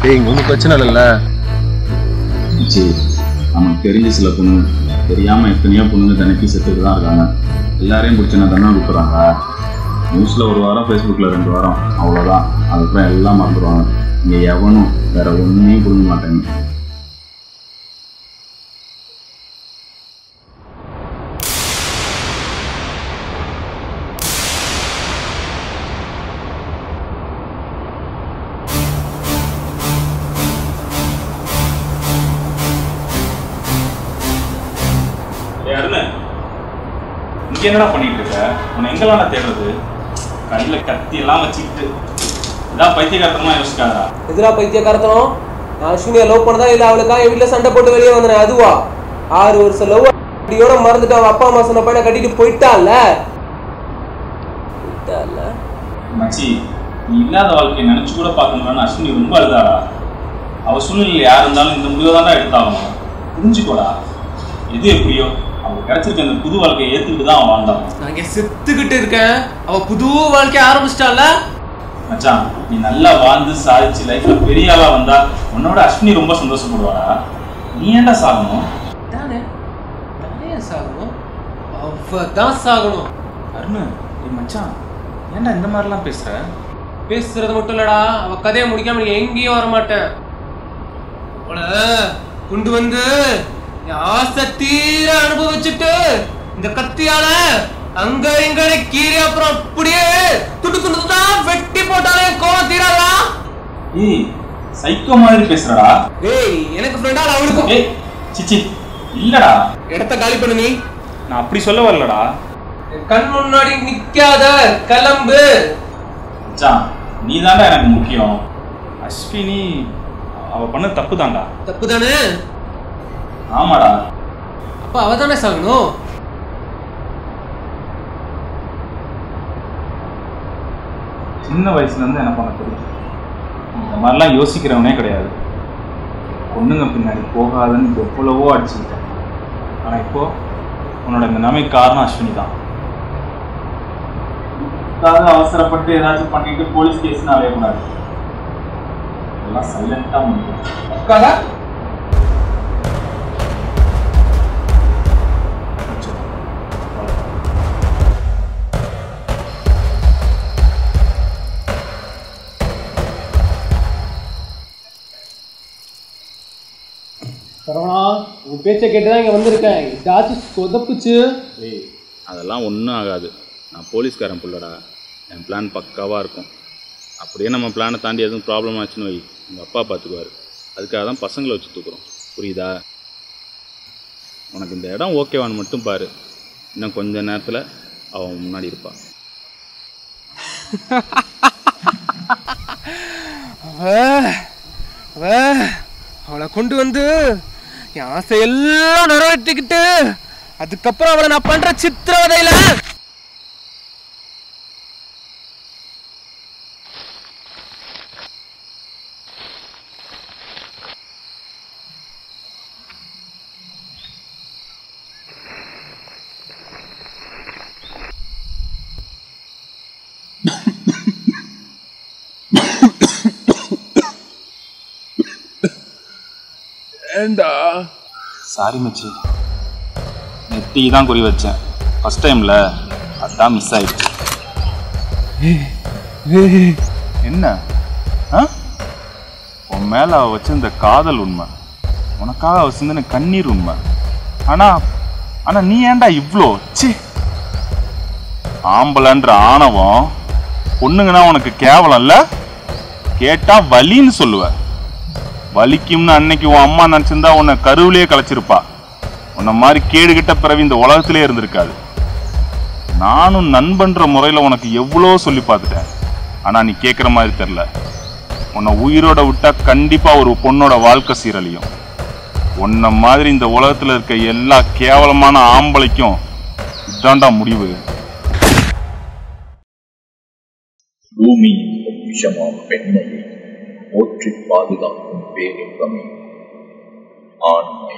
டேய் இங்க ஒன்றும் பிரச்சனை இல்லைல்ல? சரி, நமக்கு தெரிஞ்ச சில பொண்ணு தெரியாமல் எத்தனையோ பொண்ணுங்க தினைக்கு செத்துட்டு தான் இருக்காங்க. எல்லாரையும் பிடிச்சினா தானே விட்டுறாங்க. நியூஸில் ஒரு வாரம், ஃபேஸ்புக்கில் 2 வாரம், அவ்வளோதான். அதுக்கப்புறம் எல்லாம் மறந்துடுவாங்க. இங்கே எவனும் வேற ஒன்றையும் கொடுக்க மாட்டாங்க. என்னடா பண்ணிட்டு இருக்க? உன்னை எங்கெல்லாம் தேடுறது? கையில கத்தி எல்லாம் வச்சுக்கிட்டு இதான் பைத்தியக்காரத்தனமா யோசிக்காதா? எதுரா பைத்தியக்காரத்தனம்? நான் அஸ்வினியை லவ் பண்ணதா இல்லை அவளுக்கா என் வீட்டில் சண்டை போட்டு வெளியே வந்தேன். அதுவா 6 வருஷம் லவ் அடியோட மறந்துட்டு அவன் அப்பா அம்மா சொன்ன பையனை கட்டிட்டு போயிட்டால. மச்சி, நீ இல்லாத வாழ்க்கையை நினைச்சு கூட பார்க்க முடியலன்னு அஸ்வினி ரொம்ப அழுதாடா. அவ சூழ்நிலை யார் இருந்தாலும் இந்த முடிவை தான்டா எடுத்தாகணும். புரிஞ்சுக்கோடா. எது எப்படியோ அவன் கிடைச்சிருக்க அந்த புது வாழ்க்கையை ஏத்துக்கிட்டு தான் அவன் வாழ்ந்தான். நான் இங்க செத்துக்கிட்டு இருக்கேன், அவ புது வாழ்க்கைய ஆரம்பிச்சிட்டால. மச்சான், நீ நல்லா வாழ்ந்து சாதிச்சு லைஃப்ல பெரிய ஆளா வந்தா உன்னோட அஸ்வினி ரொம்ப சந்தோஷப்படுவாடா. நீ ஏன்டா சாகணும்? தானே தானே சாகணும், அவதான் சாகணும். அருண், மச்சான் ஏன்டா இந்த மாதிரிலாம் பேசுற? பேசுறது மட்டும் இல்லடா, அவ கதையை முடிக்காம நீ எங்கேயும் வரமாட்டேன். அவளை கொண்டு வந்து ஆசை தீர அனுபவிச்சுட்டு இந்த கத்தியால அங்க இங்க கீரி அப்புறம் அப்படியே துட்டு துண்டு வெட்டி போட்டாலே கோவம் தீராதா? ஏய், சைக்கோ மாதிரி பேசுறடா. ஏய், எனக்கு ஃப்ரெண்டா அவளுக்கும். ஏய் சிச்சி, இல்லடா. இடத்த காலி பண்ணு. நீ நான் அப்படி சொல்ல வரலடா. கண் முன்னாடி நிக்காத, கிளம்பு. மச்சான், நீ தான்டா எனக்கு முக்கியம். அஸ்வினி அவ பண்ண தப்பு தான்டா. தப்பு தானே? ஆமாடா. அப்ப அவ தானே சாகணும். சின்ன வயசுல இருந்து என்ன பண்ண தெரியும். இந்த மாதிரிலாம் யோசிக்கிறவனே கிடையாது. பொண்ணுங்க பின்னாடி போகாதுன்னு எவ்வளவோ அடிச்சுக்கிட்டேன். ஆனா இப்போ உன்னோட இந்த நிலைமைக்கு காரணம் அஸ்வினி தான். அவசரப்பட்டு ஏதாச்சும் பண்ணிட்டு போலீஸ் கேஸ்ன்னு அலையக்கூடாது. எல்லாம் சைலண்டா முடியும். சரவணா, உன் பேச்சை கேட்டுதான் இங்க வந்திருக்கேன். ஏதாச்சும் சொதப்புச்சு? ஏய், அதெல்லாம் ஒன்றும் ஆகாது. நான் போலீஸ்காரன் புள்ளடா. என் பிளான் பக்காவாக இருக்கும். அப்படியே நம்ம பிளானை தாண்டி எதுவும் ப்ராப்ளம் ஆச்சுன்னு வை, உங்கள் அப்பா பார்த்துக்குவார். அதுக்காக தான் பசங்களை வச்சு தூக்குறோம். புரியுதா? உனக்கு இந்த இடம் ஓகேவான்னு மட்டும் பாரு. இன்னும் கொஞ்ச நேரத்தில் அவன் முன்னாடி இருப்பான். அவளை கொண்டு வந்து என் ஆசையெல்லாம் நிறைவேற்றிக்கிட்டு அதுக்கப்புறம் அவளை நான் பண்ற சித்திரவதையில சாரி மச்சி, நெத்தி தான் குறி வச்சேன். ஃபர்ஸ்ட் டைம்ல அதான் மிஸ் ஆயிடுச்சு. என்ன உன் மேல அவ வச்சிருந்த காதல் உண்மை, உனக்காக அவ சிந்தன கண்ணீர் உண்மை. ஆனா ஆனா நீ ஏன்டா இவ்வளோ சி ஆம்பளன்ற ஆணவம்? பொண்ணுங்கன்னா உனக்கு கேவலம் இல்ல? கேட்டா வலின்னு சொல்லுவ. வலிக்கும்னு அன்னைக்கு உன் அம்மா நினைச்சிருந்தா உன்னை கருவிலேயே கலைச்சிருப்பா. உன்னை மாதிரி கேடுகிட்ட பிறவி இந்த உலகத்திலே இருந்திருக்காது. நானும் நண்பன்ற முறையில உனக்கு எவ்வளோ சொல்லி பார்த்துட்டேன். ஆனா நீ கேட்குற மாதிரி தெரில. உன்னை உயிரோட விட்டா கண்டிப்பா ஒரு பொண்ணோட வாழ்க்கை சீரழியும். உன்னை மாதிரி இந்த உலகத்துல இருக்க எல்லா கேவலமான ஆம்பளைக்கும் இதாண்டா முடிவு. பூமி விஷமான பெண்மையை போற்றி பாதுகாக்கும் பேரின்பமே ஆண்மை.